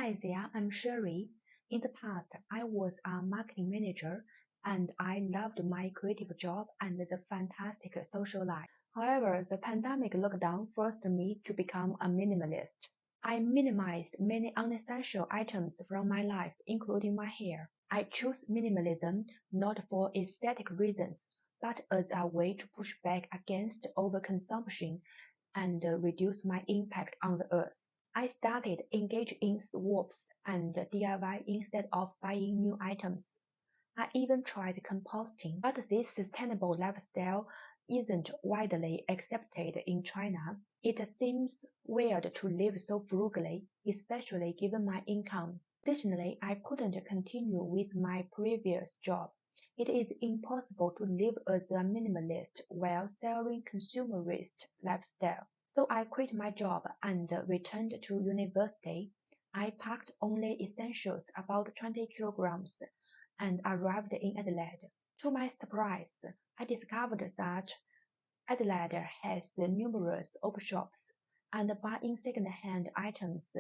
Hi there, I'm Sherry. In the past, I was a marketing manager and I loved my creative job and the fantastic social life. However, the pandemic lockdown forced me to become a minimalist. I minimized many unessential items from my life, including my hair. I chose minimalism not for aesthetic reasons, but as a way to push back against overconsumption and reduce my impact on the earth. I started engaging in swaps and DIY instead of buying new items. I even tried composting, but this sustainable lifestyle isn't widely accepted in China. It seems weird to live so frugally, especially given my income. Additionally, I couldn't continue with my previous job. It is impossible to live as a minimalist while selling consumerist lifestyle. So I quit my job and returned to university. I packed only essentials, about 20 kilograms, and arrived in Adelaide. To my surprise, I discovered that Adelaide has numerous op shops, and buying second-hand items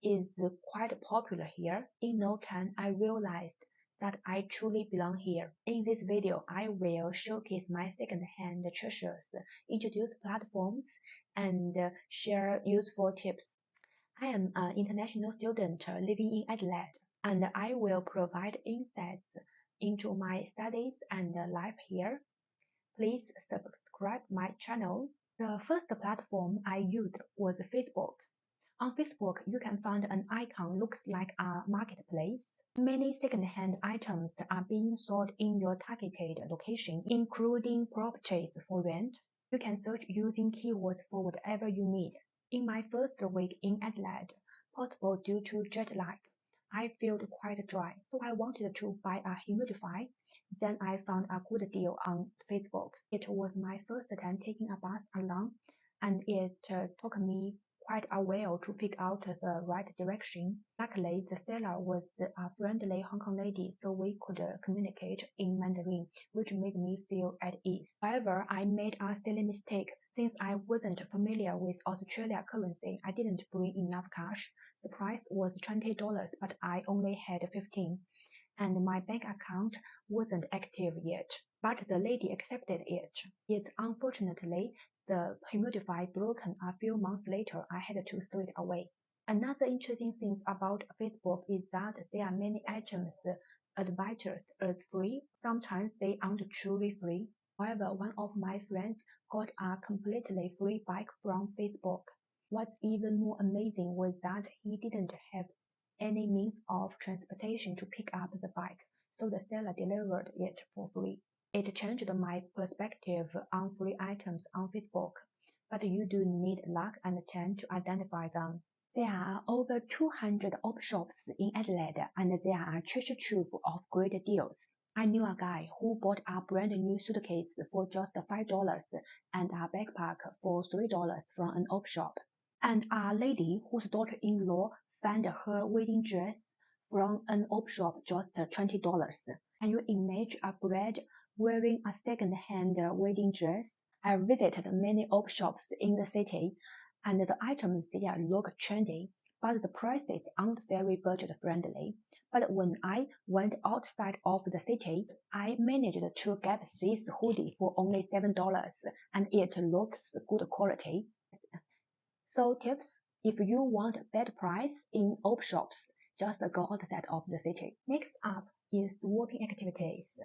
is quite popular here. In no time, I realized that I truly belong here. In this video, I will showcase my second-hand treasures, introduce platforms, and share useful tips. I am an international student living in Adelaide, and I will provide insights into my studies and life here. Please subscribe my channel. The first platform I used was Facebook. On Facebook, you can find an icon looks like a marketplace. Many second-hand items are being sold in your targeted location, including properties for rent. You can search using keywords for whatever you need. In my first week in Adelaide, possible due to jet lag, I felt quite dry, so I wanted to buy a humidifier. Then I found a good deal on Facebook. It was my first time taking a bus alone, and it took me quite a while to pick out the right direction. Luckily, the seller was a friendly Hong Kong lady, so we could communicate in Mandarin, which made me feel at ease. However, I made a silly mistake. Since I wasn't familiar with Australia currency, I didn't bring enough cash. The price was $20, but I only had 15, and my bank account wasn't active yet. But the lady accepted it. Yet unfortunately, the humidifier broken a few months later. I had to throw it away. Another interesting thing about Facebook is that there are many items advertised as free. Sometimes they aren't truly free. However, one of my friends got a completely free bike from Facebook. What's even more amazing was that he didn't have any means of transportation to pick up the bike, so the seller delivered it for free. It changed my perspective on free items on Facebook, but you do need luck and time to identify them. There are over 200 op shops in Adelaide, and there are a treasure trove of great deals. I knew a guy who bought a brand new suitcase for just $5 and a backpack for $3 from an op shop, and a lady whose daughter-in-law found her wedding dress from an op shop just $20. Can you imagine a bride wearing a second-hand wedding dress? I visited many op shops in the city, and the items there look trendy, but the prices aren't very budget-friendly. But when I went outside of the city, I managed to get this hoodie for only $7, and it looks good quality. So tips, if you want a better price in op shops, just go outside of the city. Next up is swapping activities.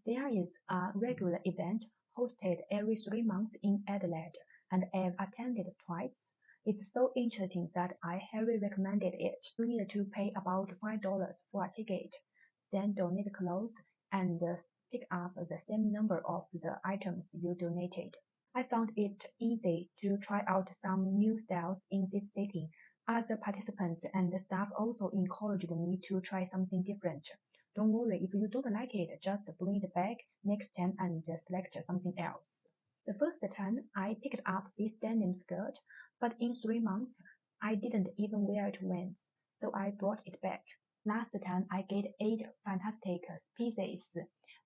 There is a regular event hosted every 3 months in Adelaide, and I've attended twice. It's so interesting that I highly recommended it. You need to pay about $5 for a ticket, then donate clothes and pick up the same number of the items you donated. I found it easy to try out some new styles in this city. Other participants and staff also encouraged me to try something different. Don't worry, if you don't like it, just bring it back next time and select something else. The first time I picked up this denim skirt, but in 3 months I didn't even wear it once, so I brought it back. Last time I get 8 fantastic pieces,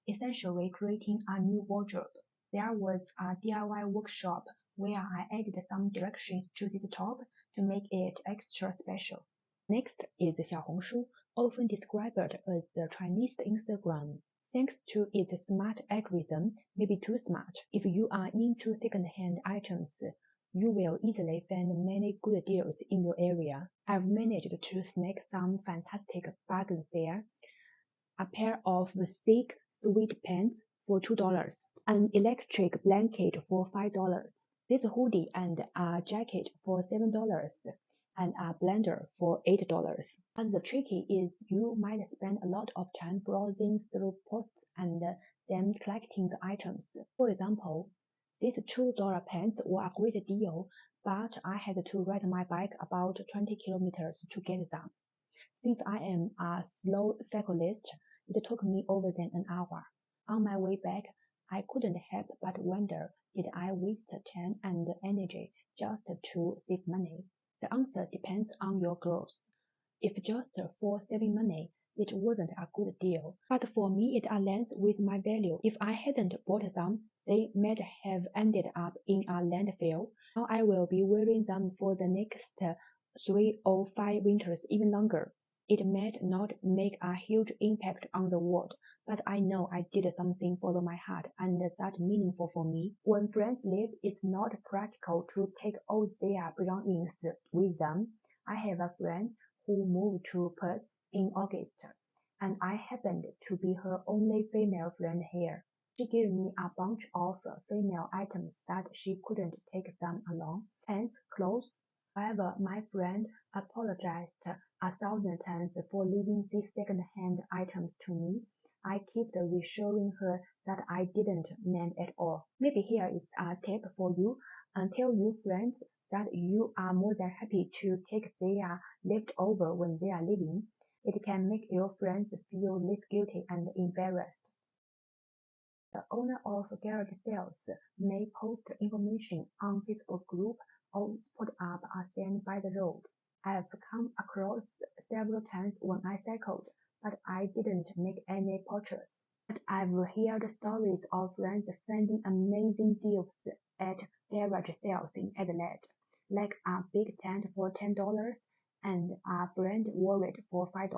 essentially creating a new wardrobe. There was a DIY workshop where I added some directions to this top to make it extra special. Next is Xiao Hong Shu, often described as the Chinese Instagram. Thanks to its smart algorithm, maybe too smart, if you are into second-hand items, you will easily find many good deals in your area. I've managed to snag some fantastic bargains there. A pair of thick sweatpants for $2, an electric blanket for $5, this hoodie and a jacket for $7, and a blender for $8. And the tricky is you might spend a lot of time browsing through posts and then collecting the items. For example, these $2 pants were a great deal, but I had to ride my bike about 20 kilometers to get them. Since I am a slow cyclist, it took me over an hour. On my way back, I couldn't help but wonder, did I waste time and energy just to save money? The answer depends on your goals. If just for saving money, it wasn't a good deal. But for me, it aligns with my value. If I hadn't bought them, they might have ended up in a landfill. Now I will be wearing them for the next 3 or 5 winters, even longer. It might not make a huge impact on the world, but I know I did something for my heart and that's meaningful for me. When friends leave, it's not practical to take all their belongings with them. I have a friend who moved to Perth in August, and I happened to be her only female friend here. She gave me a bunch of female items that she couldn't take them along, pants, clothes. However, my friend apologized 1,000 times for leaving these second-hand items to me. I kept reassuring her that I didn't mind at all. Maybe here is a tip for you. Tell your friends that you are more than happy to take their leftover when they are leaving. It can make your friends feel less guilty and embarrassed. The owner of garage sales may post information on Facebook group or put up a sign by the road. I've come across several times when I cycled, but I didn't make any purchase. But I've heard stories of friends finding amazing deals at garage sales in Adelaide, like a big tent for $10 and a brand wallet for $5.